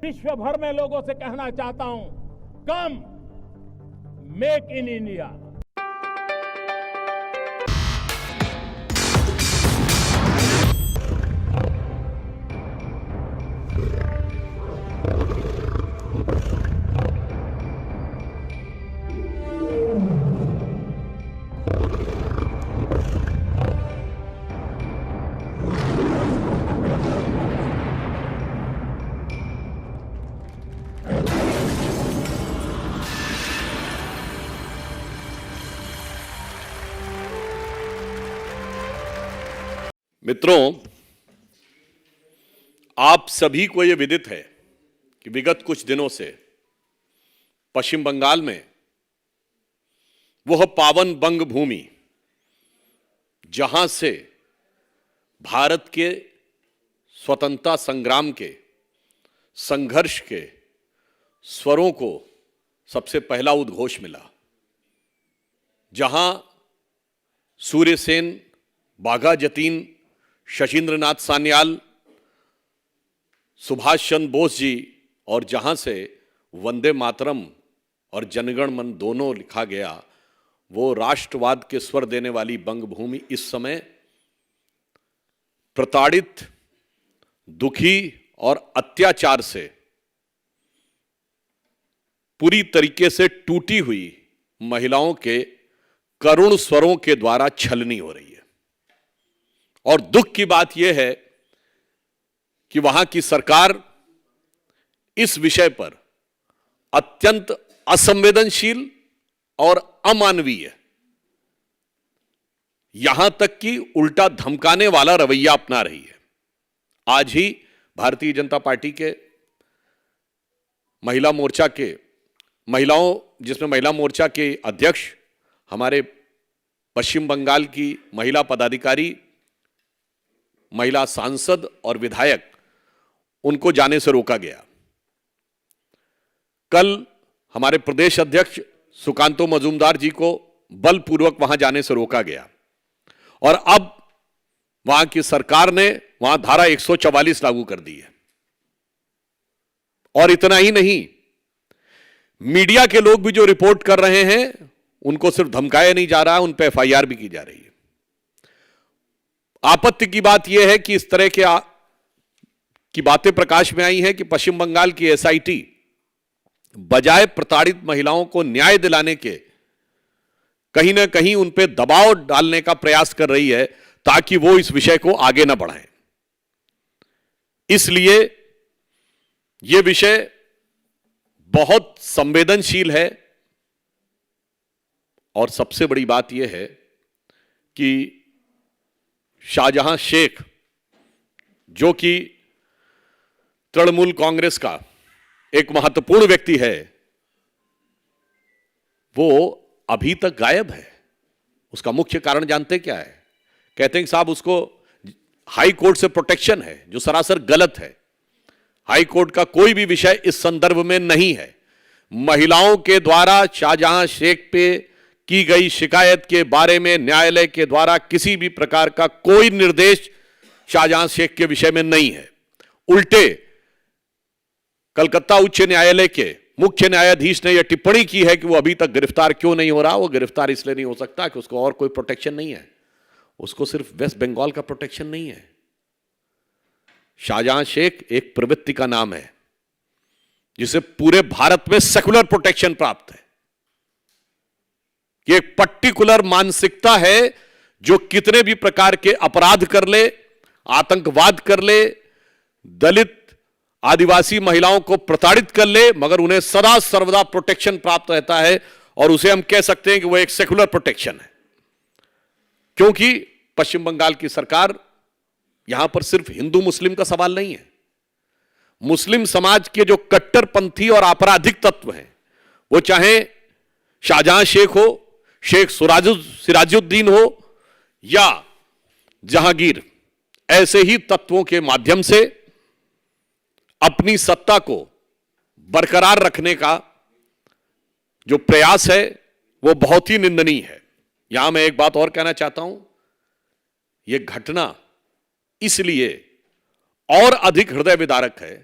विश्व भर में लोगों से कहना चाहता हूं, कम मेक इन इंडिया। मित्रों, आप सभी को यह विदित है कि विगत कुछ दिनों से पश्चिम बंगाल में वह पावन बंग भूमि जहां से भारत के स्वतंत्रता संग्राम के संघर्ष के स्वरों को सबसे पहला उद्घोष मिला, जहां सूर्यसेन, बाघा जतीन, शशीन्द्रनाथ सान्याल, सुभाष चंद्र बोस जी, और जहां से वंदे मातरम और जनगण मन दोनों लिखा गया, वो राष्ट्रवाद के स्वर देने वाली बंगभूमि इस समय प्रताड़ित, दुखी और अत्याचार से पूरी तरीके से टूटी हुई महिलाओं के करुण स्वरों के द्वारा छलनी हो रही है। और दुख की बात यह है कि वहां की सरकार इस विषय पर अत्यंत असंवेदनशील और अमानवीय, यहां तक कि उल्टा धमकाने वाला रवैया अपना रही है। आज ही भारतीय जनता पार्टी के महिला मोर्चा के जिसमें महिला मोर्चा के अध्यक्ष, हमारे पश्चिम बंगाल की महिला पदाधिकारी, महिला सांसद और विधायक, उनको जाने से रोका गया। कल हमारे प्रदेश अध्यक्ष सुकांतो मजूमदार जी को बलपूर्वक वहां जाने से रोका गया, और अब वहां की सरकार ने वहां धारा 144 लागू कर दी है। और इतना ही नहीं, मीडिया के लोग भी जो रिपोर्ट कर रहे हैं, उनको सिर्फ धमकाया नहीं जा रहा, उन पर एफआईआर भी की जा रही है। आपत्ति की बात यह है कि इस तरह की बातें प्रकाश में आई हैं कि पश्चिम बंगाल की एसआईटी बजाय प्रताड़ित महिलाओं को न्याय दिलाने के कहीं ना कहीं उन पर दबाव डालने का प्रयास कर रही है, ताकि वो इस विषय को आगे ना बढ़ाएं। इसलिए यह विषय बहुत संवेदनशील है। और सबसे बड़ी बात यह है कि शाहजहां शेख, जो कि तृणमूल कांग्रेस का एक महत्वपूर्ण व्यक्ति है, वो अभी तक गायब है। उसका मुख्य कारण जानते क्या है? कहते हैं कि साहब, उसको हाई कोर्ट से प्रोटेक्शन है, जो सरासर गलत है। हाई कोर्ट का कोई भी विषय इस संदर्भ में नहीं है। महिलाओं के द्वारा शाहजहां शेख पे की गई शिकायत के बारे में न्यायालय के द्वारा किसी भी प्रकार का कोई निर्देश शाहजहां शेख के विषय में नहीं है। उल्टे कलकत्ता उच्च न्यायालय के मुख्य न्यायाधीश ने यह टिप्पणी की है कि वो अभी तक गिरफ्तार क्यों नहीं हो रहा। वो गिरफ्तार इसलिए नहीं हो सकता कि उसको और कोई प्रोटेक्शन नहीं है। उसको सिर्फ वेस्ट बंगाल का प्रोटेक्शन नहीं है। शाहजहां शेख एक प्रवृत्ति का नाम है, जिसे पूरे भारत में सेकुलर प्रोटेक्शन प्राप्त है। ये एक पर्टिकुलर मानसिकता है, जो कितने भी प्रकार के अपराध कर ले, आतंकवाद कर ले, दलित आदिवासी महिलाओं को प्रताड़ित कर ले, मगर उन्हें सदा सर्वदा प्रोटेक्शन प्राप्त रहता है। और उसे हम कह सकते हैं कि वह एक सेकुलर प्रोटेक्शन है, क्योंकि पश्चिम बंगाल की सरकार, यहां पर सिर्फ हिंदू मुस्लिम का सवाल नहीं है। मुस्लिम समाज के जो कट्टरपंथी और आपराधिक तत्व हैं, वो चाहे शाहजहां शेख हो, शेख सिराजुद्दीन हो या जहांगीर, ऐसे ही तत्वों के माध्यम से अपनी सत्ता को बरकरार रखने का जो प्रयास है, वो बहुत ही निंदनीय है। यहां मैं एक बात और कहना चाहता हूं, यह घटना इसलिए और अधिक हृदय विदारक है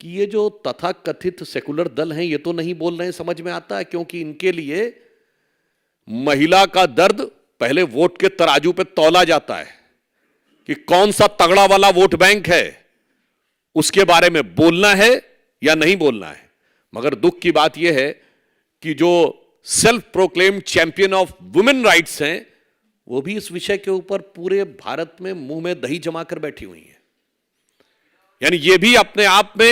कि ये जो तथाकथित सेकुलर दल हैं ये तो नहीं बोल रहे हैं, समझ में आता है, क्योंकि इनके लिए महिला का दर्द पहले वोट के तराजू पे तौला जाता है कि कौन सा तगड़ा वाला वोट बैंक है, उसके बारे में बोलना है या नहीं बोलना है। मगर दुख की बात यह है कि जो self proclaimed champion of women rights हैं वो भी इस विषय के ऊपर पूरे भारत में मुंह में दही जमाकर बैठी हुई हैं। यानी यह भी अपने आप में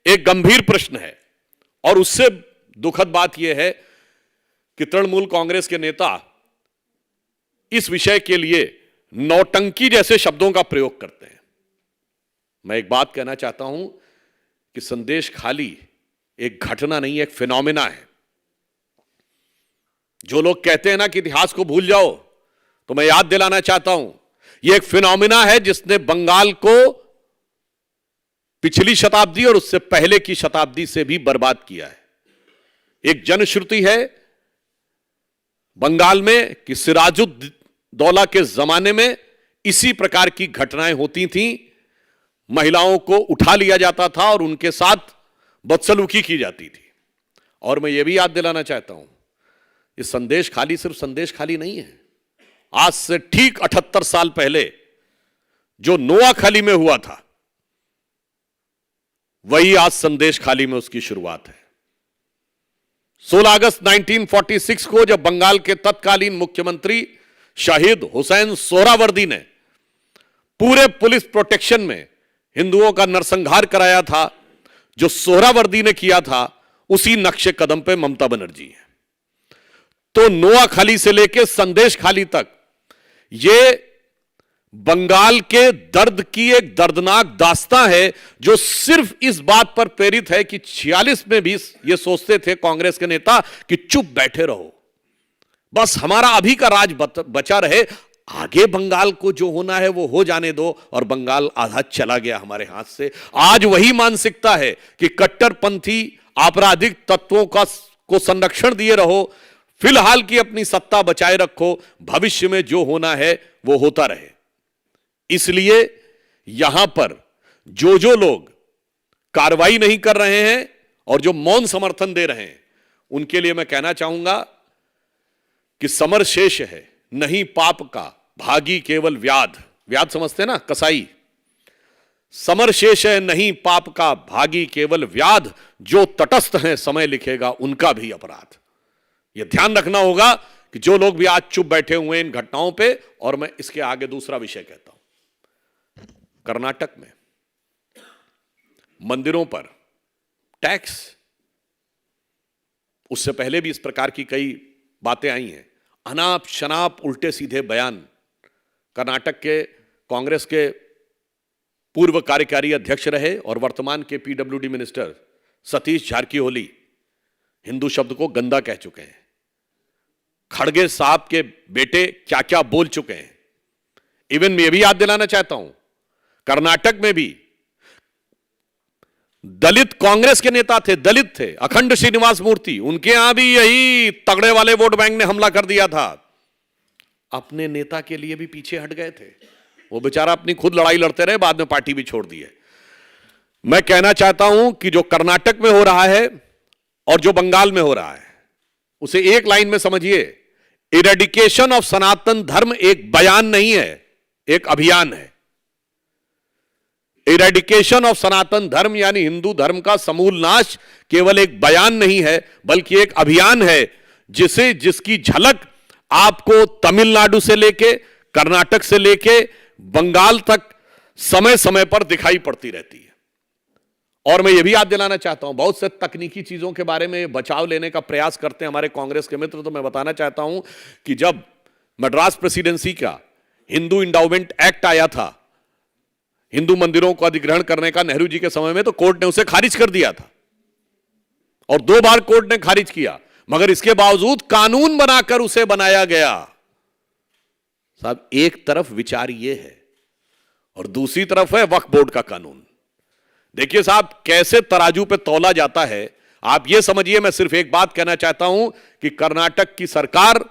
एक गंभीर प्रश्न है। और उससे दुखद बात यह है कि तृणमूल कांग्रेस के नेता इस विषय के लिए नौटंकी जैसे शब्दों का प्रयोग करते हैं। मैं एक बात कहना चाहता हूं कि संदेश खाली एक घटना नहीं, एक फिनोमिना है। जो लोग कहते हैं ना कि इतिहास को भूल जाओ, तो मैं याद दिलाना चाहता हूं यह एक फिनोमिना है जिसने बंगाल को पिछली शताब्दी और उससे पहले की शताब्दी से भी बर्बाद किया है। एक जनश्रुति है बंगाल में कि सिराजुद्दौला के जमाने में इसी प्रकार की घटनाएं होती थीं, महिलाओं को उठा लिया जाता था और उनके साथ बदसलूकी की जाती थी। और मैं यह भी याद दिलाना चाहता हूं ये संदेश खाली सिर्फ संदेश खाली नहीं है। आज से ठीक 78 साल पहले जो नोआखाली में हुआ था वही आज संदेश खाली में उसकी शुरुआत है। 16 अगस्त 1946 को जब बंगाल के तत्कालीन मुख्यमंत्री शहीद हुसैन सोहरावर्दी ने पूरे पुलिस प्रोटेक्शन में हिंदुओं का नरसंहार कराया था, जो सोहरावर्दी ने किया था उसी नक्शे कदम पे ममता बनर्जी है। तो नोआखाली से लेकर संदेश खाली तक ये बंगाल के दर्द की एक दर्दनाक दास्तां है, जो सिर्फ इस बात पर प्रेरित है कि 46 में भी ये सोचते थे कांग्रेस के नेता कि चुप बैठे रहो, बस हमारा अभी का राज बचा रहे, आगे बंगाल को जो होना है वो हो जाने दो, और बंगाल आधा चला गया हमारे हाथ से। आज वही मानसिकता है कि कट्टरपंथी आपराधिक तत्वों को संरक्षण दिए रहो, फिलहाल की अपनी सत्ता बचाए रखो, भविष्य में जो होना है वो होता रहे। इसलिए यहां पर जो लोग कार्रवाई नहीं कर रहे हैं और जो मौन समर्थन दे रहे हैं उनके लिए मैं कहना चाहूंगा कि समर शेष है नहीं पाप का, भागी केवल व्याध। व्याध समझते ना, कसाई। समर शेष है नहीं पाप का, भागी केवल व्याध, जो तटस्थ हैं समय लिखेगा उनका भी अपराध। यह ध्यान रखना होगा कि जो लोग भी आज चुप बैठे हुए हैं इन घटनाओं पे। और मैं इसके आगे दूसरा विषय कहता हूं, कर्नाटक में मंदिरों पर टैक्स, उससे पहले भी इस प्रकार की कई बातें आई हैं, अनाप शनाप उल्टे सीधे बयान। कर्नाटक के कांग्रेस के पूर्व कार्यकारी अध्यक्ष रहे और वर्तमान के पीडब्ल्यूडी मिनिस्टर सतीश जारकीहोली हिंदू शब्द को गंदा कह चुके हैं। खड़गे साहब के बेटे क्या क्या बोल चुके हैं। इवन मैं भी याद दिलाना चाहता हूं, कर्नाटक में भी दलित कांग्रेस के नेता थे, दलित थे, अखंड श्रीनिवास मूर्ति, उनके यहां भी यही तगड़े वाले वोट बैंक ने हमला कर दिया था। अपने नेता के लिए भी पीछे हट गए थे, वो बेचारा अपनी खुद लड़ाई लड़ते रहे, बाद में पार्टी भी छोड़ दी है। मैं कहना चाहता हूं कि जो कर्नाटक में हो रहा है और जो बंगाल में हो रहा है उसे एक लाइन में समझिए, इरेडिकेशन ऑफ सनातन धर्म एक बयान नहीं है, एक अभियान है। इरेडिकेशन ऑफ सनातन धर्म यानी हिंदू धर्म का समूल नाश केवल एक बयान नहीं है बल्कि एक अभियान है, जिसकी झलक आपको तमिलनाडु से लेके, कर्नाटक से लेके बंगाल तक समय समय पर दिखाई पड़ती रहती है। और मैं यह भी याद दिलाना चाहता हूं, बहुत से तकनीकी चीजों के बारे में बचाव लेने का प्रयास करते हैं हमारे कांग्रेस के मित्र, तो मैं बताना चाहता हूं कि जब मद्रास प्रेसिडेंसी का हिंदू इंडाउमेंट एक्ट आया था, हिंदू मंदिरों को अधिग्रहण करने का नेहरू जी के समय में, तो कोर्ट ने उसे खारिज कर दिया था और 2 बार कोर्ट ने खारिज किया, मगर इसके बावजूद कानून बनाकर उसे बनाया गया। साहब, एक तरफ विचार यह है और दूसरी तरफ है वक्फ बोर्ड का कानून। देखिए साहब, कैसे तराजू पे तौला जाता है आप ये समझिए। मैं सिर्फ एक बात कहना चाहता हूं कि कर्नाटक की सरकार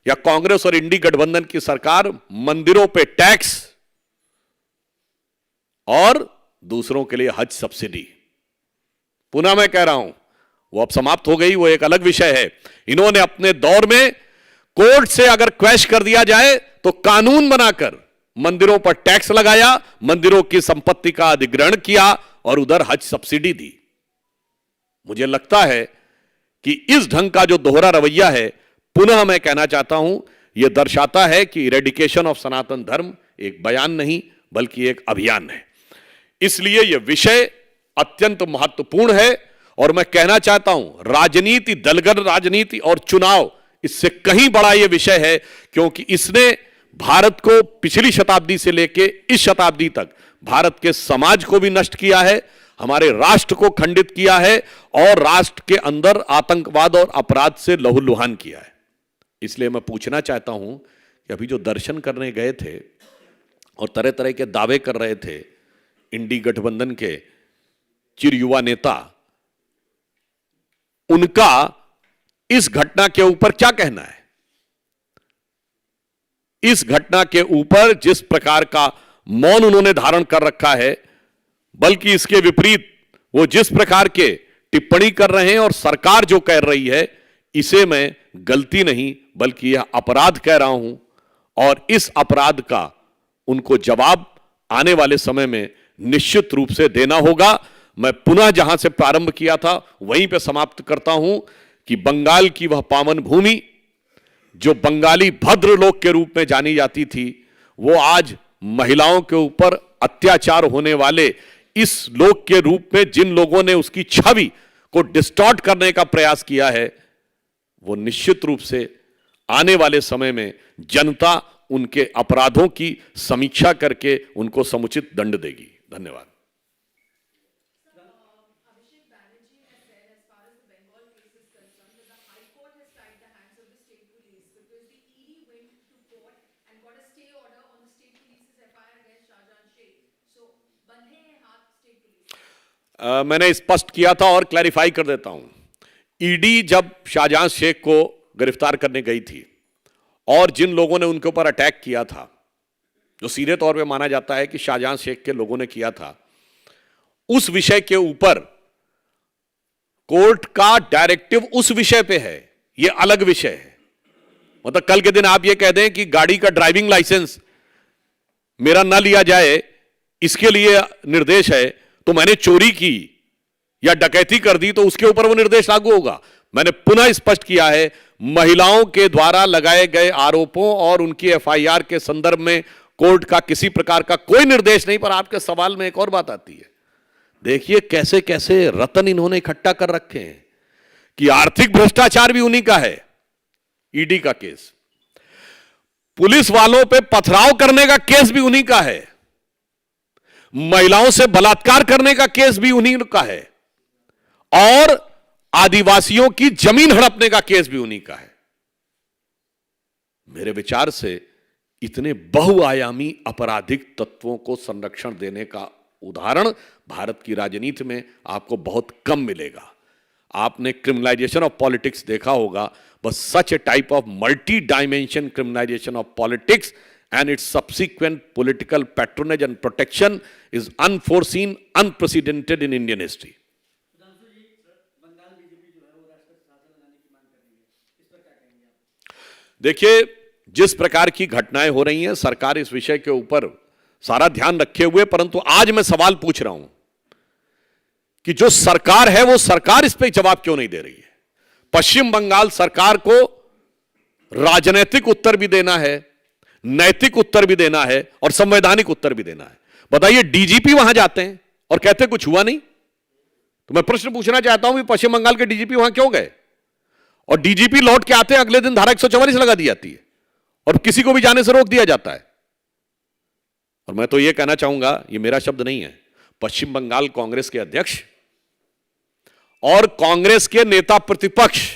या कांग्रेस और इंडी गठबंधन की सरकार मंदिरों पे टैक्स और दूसरों के लिए हज सब्सिडी, पुनः मैं कह रहा हूं, वो अब समाप्त हो गई, वो एक अलग विषय है। इन्होंने अपने दौर में कोर्ट से अगर क्वैश कर दिया जाए तो कानून बनाकर मंदिरों पर टैक्स लगाया, मंदिरों की संपत्ति का अधिग्रहण किया और उधर हज सब्सिडी दी। मुझे लगता है कि इस ढंग का जो दोहरा रवैया है, पुनः मैं कहना चाहता हूं, यह दर्शाता है कि इरेडिकेशन ऑफ सनातन धर्म एक बयान नहीं बल्कि एक अभियान है। इसलिए यह विषय अत्यंत महत्वपूर्ण है और मैं कहना चाहता हूं, राजनीति, दलगत राजनीति और चुनाव, इससे कहीं बड़ा यह विषय है, क्योंकि इसने भारत को पिछली शताब्दी से लेकर इस शताब्दी तक भारत के समाज को भी नष्ट किया है, हमारे राष्ट्र को खंडित किया है और राष्ट्र के अंदर आतंकवाद और अपराध से लहूलुहान किया है। इसलिए मैं पूछना चाहता हूं कि अभी जो दर्शन करने गए थे और तरह तरह के दावे कर रहे थे इंडी गठबंधन के चिर युवा नेता, उनका इस घटना के ऊपर क्या कहना है? इस घटना के ऊपर जिस प्रकार का मौन उन्होंने धारण कर रखा है, बल्कि इसके विपरीत वो जिस प्रकार के टिप्पणी कर रहे हैं और सरकार जो कह रही है, इसे मैं गलती नहीं बल्कि यह अपराध कह रहा हूं और इस अपराध का उनको जवाब आने वाले समय में निश्चित रूप से देना होगा। मैं पुनः जहां से प्रारंभ किया था वहीं पे समाप्त करता हूं कि बंगाल की वह पावन भूमि जो बंगाली भद्र लोक के रूप में जानी जाती थी, वो आज महिलाओं के ऊपर अत्याचार होने वाले इस लोक के रूप में जिन लोगों ने उसकी छवि को डिस्टॉर्ट करने का प्रयास किया है, वो निश्चित रूप से आने वाले समय में जनता उनके अपराधों की समीक्षा करके उनको समुचित दंड देगी। धन्यवाद। मैंने स्पष्ट किया था और क्लैरिफाई कर देता हूं। ईडी जब शाहजहां शेख को गिरफ्तार करने गई थी और जिन लोगों ने उनके ऊपर अटैक किया था, जो सीधे तौर पे माना जाता है कि शाहजहां शेख के लोगों ने किया था, उस विषय के ऊपर कोर्ट का डायरेक्टिव उस विषय पे है, यह अलग विषय है। मतलब कल के दिन आप यह कह दें कि गाड़ी का ड्राइविंग लाइसेंस मेरा ना लिया जाए, इसके लिए निर्देश है, तो मैंने चोरी की या डकैती कर दी तो उसके ऊपर वो निर्देश लागू होगा। मैंने पुनः स्पष्ट किया है, महिलाओं के द्वारा लगाए गए आरोपों और उनकी एफआईआर के संदर्भ में कोर्ट का किसी प्रकार का कोई निर्देश नहीं। पर आपके सवाल में एक और बात आती है, देखिए कैसे कैसे रतन इन्होंने इकट्ठा कर रखे हैं कि आर्थिक भ्रष्टाचार भी उन्हीं का है। ईडी का केस, पुलिस वालों पे पथराव करने का केस भी उन्हीं का है, महिलाओं से बलात्कार करने का केस भी उन्हीं का है और आदिवासियों की जमीन हड़पने का केस भी उन्हीं का है। मेरे विचार से इतने बहुआयामी आपराधिक तत्वों को संरक्षण देने का उदाहरण भारत की राजनीति में आपको बहुत कम मिलेगा। आपने क्रिमिनलाइजेशन ऑफ पॉलिटिक्स देखा होगा, बस such a type of multi dimension criminalisation of politics and its subsequent political patronage and protection is unforeseen, unprecedented in Indian history. देखिए, जिस प्रकार की घटनाएं हो रही हैं, सरकार इस विषय के ऊपर सारा ध्यान रखे हुए, परंतु आज मैं सवाल पूछ रहा हूं कि जो सरकार है वो सरकार इस पे जवाब क्यों नहीं दे रही है? पश्चिम बंगाल सरकार को राजनीतिक उत्तर भी देना है, नैतिक उत्तर भी देना है और संवैधानिक उत्तर भी देना है। बताइए, डीजीपी वहां जाते हैं और कहते कुछ हुआ नहीं, तो मैं प्रश्न पूछना चाहता हूं कि पश्चिम बंगाल के डीजीपी वहां क्यों गए? और डीजीपी लौट के आते हैं, अगले दिन धारा 144 लगा दी जाती है और किसी को भी जाने से रोक दिया जाता है। और मैं तो यह कहना चाहूंगा, यह मेरा शब्द नहीं है, पश्चिम बंगाल कांग्रेस के अध्यक्ष और कांग्रेस के नेता प्रतिपक्ष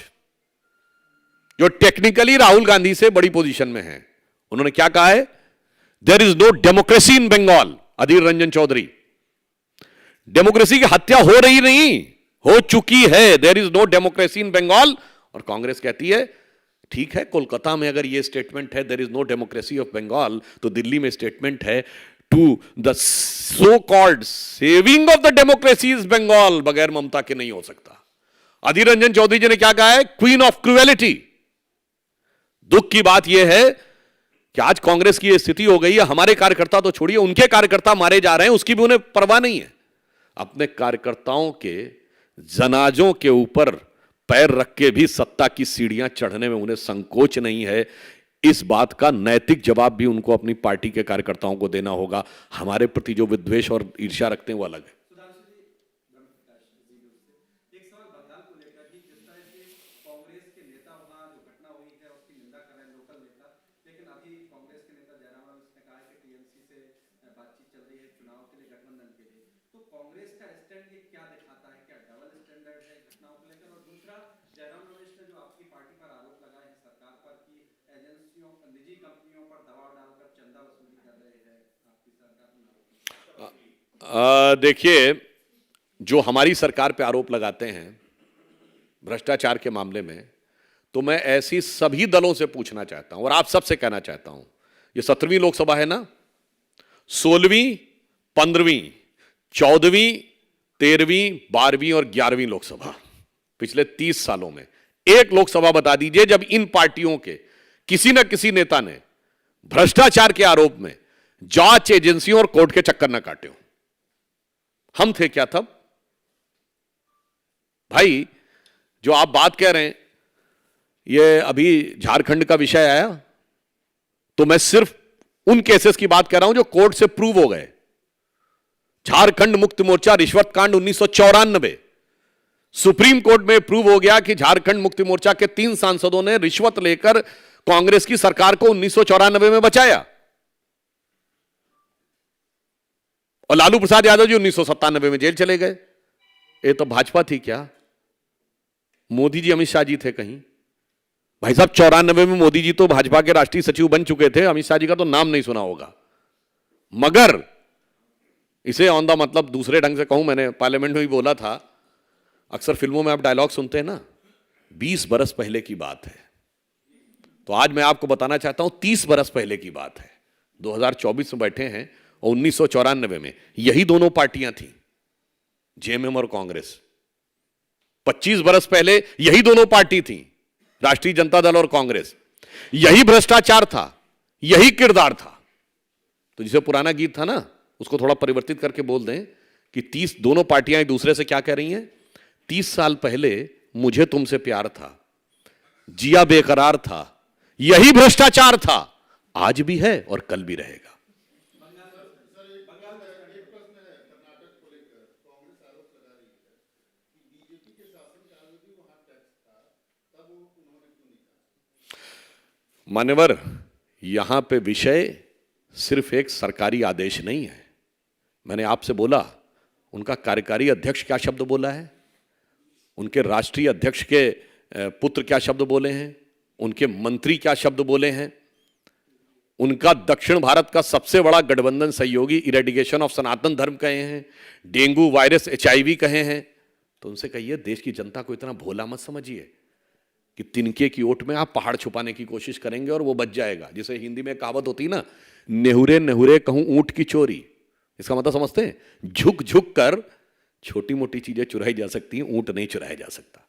जो टेक्निकली राहुल गांधी से बड़ी पोजीशन में हैं, उन्होंने क्या कहा है? There is no democracy in Bengal. Adhir Ranjan Chowdhury, democracy की हत्या हो रही नहीं, हो चुकी है। There is no democracy in Bengal. और कांग्रेस कहती है ठीक है, कोलकाता में अगर यह स्टेटमेंट है there is no democracy of Bengal, तो दिल्ली में स्टेटमेंट है to the so called saving of the democracy is Bengal बगैर ममता के नहीं हो सकता। अधीर रंजन चौधरी जी ने क्या कहा है? Queen of cruelty. दुख की बात यह है कि आज कांग्रेस की यह स्थिति हो गई है, हमारे कार्यकर्ता तो छोड़िए, उनके कार्यकर्ता मारे जा रहे हैं, उसकी भी उन्हें परवाह नहीं है। अपने कार्यकर्ताओं के जनाजों के ऊपर पैर रख के भी सत्ता की सीढ़ियां चढ़ने में उन्हें संकोच नहीं है। इस बात का नैतिक जवाब भी उनको अपनी पार्टी के कार्यकर्ताओं को देना होगा। हमारे प्रति जो विद्वेष और ईर्ष्या रखते हैं वो अलग है। एक सवाल बंगाल को लेकर कि जिस तरह से कांग्रेस के नेता वहां जो घटना हुई है उसकी निंदा कर रहे हैं लोकल नेता, लेकिन अभी कांग्रेस के नेता जयराम रमेश ने कहा है कि टीएमसी से बातचीत चल रही है चुनाव के लिए, गठबंधन के लिए। तो कांग्रेस का स्टैंड ये क्या दिखाता है? क्या डबल स्टैंडर्ड है घटनाओं को लेकर? और दूसरा, जयराम रमेश ने जो आपकी पार्टी पर आरोप लगाए हैं सरकार पर कि एजेंसियों, निजी कंपनियों पर दबाव डालकर चंदा वसूली कर रहे हैं आपकी सरकार में। देखिए, जो हमारी सरकार पे आरोप लगाते हैं भ्रष्टाचार के मामले में, तो मैं ऐसी सभी दलों से पूछना चाहता हूं और आप सबसे कहना चाहता हूं, ये 17वीं लोकसभा है ना, 16वीं, 15वीं, 14वीं, 13वीं, 12वीं और 11वीं लोकसभा, पिछले 30 सालों में एक लोकसभा बता दीजिए जब इन पार्टियों के किसी न किसी नेता ने भ्रष्टाचार के आरोप में जांच एजेंसियों और कोर्ट के चक्कर न काटे हो। हम थे क्या तब? भाई, जो आप बात कह रहे हैं, ये अभी झारखंड का विषय आया, तो मैं सिर्फ उन केसेस की बात कर रहा हूं जो कोर्ट से प्रूव हो गए। झारखंड मुक्ति मोर्चा रिश्वत कांड 1994, सुप्रीम कोर्ट में प्रूव हो गया कि झारखंड मुक्ति मोर्चा के 3 सांसदों ने रिश्वत लेकर कांग्रेस की सरकार को 1994 में बचाया। और लालू प्रसाद यादव जी 1997 में जेल चले गए। ये तो भाजपा थी क्या? मोदी जी, अमित शाह जी थे कहीं? भाई साहब, 94 में मोदी जी तो भाजपा के राष्ट्रीय सचिव बन चुके थे, अमित शाह जी का तो नाम नहीं सुना होगा। मगर इसे ऑन द मतलब दूसरे ढंग से कहूं, मैंने पार्लियामेंट में भी बोला था, अक्सर फिल्मों में आप डायलॉग सुनते हैं ना, 20 बरस पहले की बात है। तो आज मैं आपको बताना चाहता हूं 30 बरस पहले की बात है। 2024 में बैठे हैं और 1994 में यही दोनों पार्टियां थी, जेएमएम और कांग्रेस। 25 बरस पहले यही दोनों पार्टी थी, राष्ट्रीय जनता दल और कांग्रेस। यही भ्रष्टाचार था, यही किरदार था। तो जिसे पुराना गीत था ना, उसको थोड़ा परिवर्तित करके बोल दें कि 30 दोनों पार्टियां एक दूसरे से क्या कह रही हैं? 30 साल पहले मुझे तुमसे प्यार था, जिया बेकरार था, यही भ्रष्टाचार था, आज भी है और कल भी रहेगा। मान्यवर, यहां पे विषय सिर्फ एक सरकारी आदेश नहीं है। मैंने आपसे बोला, उनका कार्यकारी अध्यक्ष क्या शब्द बोला है, उनके राष्ट्रीय अध्यक्ष के पुत्र क्या शब्द बोले हैं, उनके मंत्री क्या शब्द बोले हैं, उनका दक्षिण भारत का सबसे बड़ा गठबंधन सहयोगी इरेडिकेशन ऑफ सनातन धर्म कहे हैं, डेंगू वायरस HIV कहे हैं। तो उनसे कहिए, देश की जनता को इतना भोला मत समझिए कि तिनके की ओट में आप पहाड़ छुपाने की कोशिश करेंगे और वो बच जाएगा। जैसे हिंदी में कहावत होती ना, नेहुरे नेहुरे कहूं ऊंट की चोरी। इसका मतलब समझते हैं? झुक झुक कर छोटी मोटी चीजें चुराई जा सकती हैं, ऊंट नहीं चुराया जा सकता।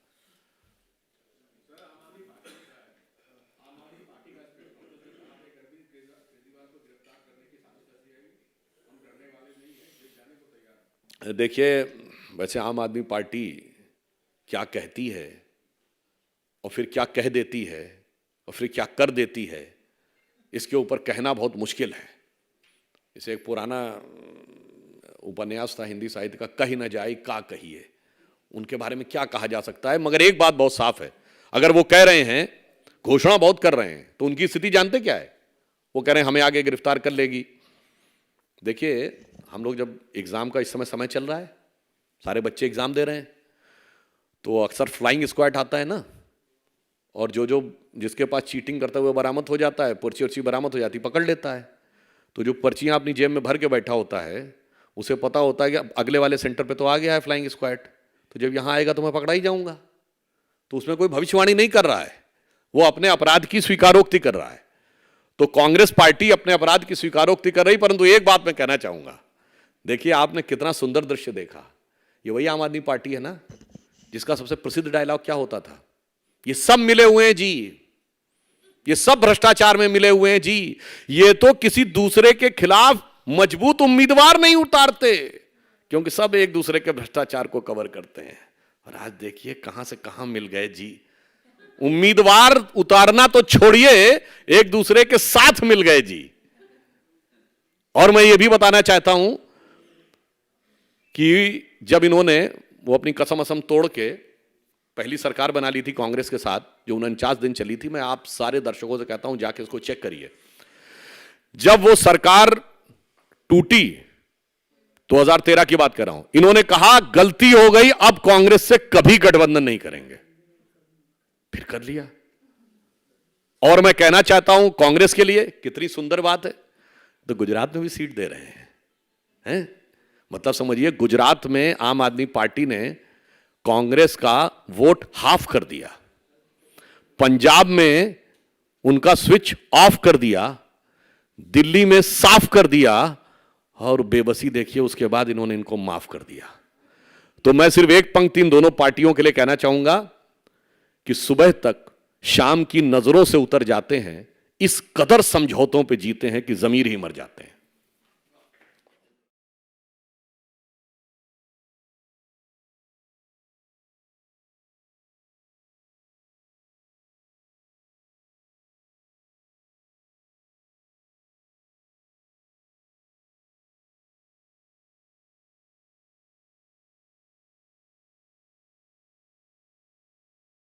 देखिए, वैसे आम आदमी पार्टी क्या कहती है और फिर क्या कह देती है और फिर क्या कर देती है, इसके ऊपर कहना बहुत मुश्किल है। इसे एक पुराना उपन्यास था हिंदी साहित्य का, कही न जाए का कहिए। उनके बारे में क्या कहा जा सकता है? मगर एक बात बहुत साफ है, अगर वो कह रहे हैं, घोषणा बहुत कर रहे हैं, तो उनकी स्थिति जानते क्या है? वो कह रहे हैं हमें आगे गिरफ्तार कर लेगी। देखिए, हम लोग जब एग्जाम का इस समय चल रहा है, सारे बच्चे एग्जाम दे रहे हैं, तो अक्सर फ्लाइंग स्क्वाड आता है ना, और जो जिसके पास चीटिंग करता हुआ बरामद हो जाता है, पर्ची वर्ची बरामद हो जाती, पकड़ लेता है। तो जो पर्चियां अपनी जेब में भर के बैठा होता है, उसे पता होता है कि अगले वाले सेंटर पे तो आ गया है फ्लाइंग स्क्वाड, तो जब यहाँ आएगा तो मैं पकड़ा ही जाऊंगा। तो उसमें कोई भविष्यवाणी नहीं कर रहा है, वो अपने अपराध की स्वीकारोक्ति कर रहा है। तो कांग्रेस पार्टी अपने अपराध की स्वीकारोक्ति कर रही। परंतु एक बात मैं कहना चाहूंगा, देखिए आपने कितना सुंदर दृश्य देखा। ये वही आम आदमी पार्टी है ना जिसका सबसे प्रसिद्ध डायलॉग क्या होता था, ये सब मिले हुए हैं जी, ये सब भ्रष्टाचार में मिले हुए हैं जी, ये तो किसी दूसरे के खिलाफ मजबूत उम्मीदवार नहीं उतारते क्योंकि सब एक दूसरे के भ्रष्टाचार को कवर करते हैं। और आज देखिए कहां से कहां मिल गए जी, उम्मीदवार उतारना तो छोड़िए, एक दूसरे के साथ मिल गए जी। और मैं ये भी बताना चाहता हूं कि जब इन्होंने वो अपनी कसम असम तोड़ के पहली सरकार बना ली थी कांग्रेस के साथ, जो 49 दिन चली थी, मैं आप सारे दर्शकों से कहता हूं जाके इसको चेक करिए। जब वो सरकार टूटी, 2013 की बात कर रहा हूं, इन्होंने कहा गलती हो गई, अब कांग्रेस से कभी गठबंधन नहीं करेंगे। फिर कर लिया। और मैं कहना चाहता हूं कांग्रेस के लिए कितनी सुंदर बात है, तो गुजरात में भी सीट दे रहे हैं? मतलब समझिए, गुजरात में आम आदमी पार्टी ने कांग्रेस का वोट हाफ कर दिया, पंजाब में उनका स्विच ऑफ कर दिया, दिल्ली में साफ कर दिया, और बेबसी देखिए उसके बाद इन्होंने इनको माफ कर दिया। तो मैं सिर्फ एक पंक्ति इन दोनों पार्टियों के लिए कहना चाहूंगा कि सुबह तक शाम की नजरों से उतर जाते हैं, इस कदर समझौतों पे जीते हैं कि जमीर ही मर जाते हैं।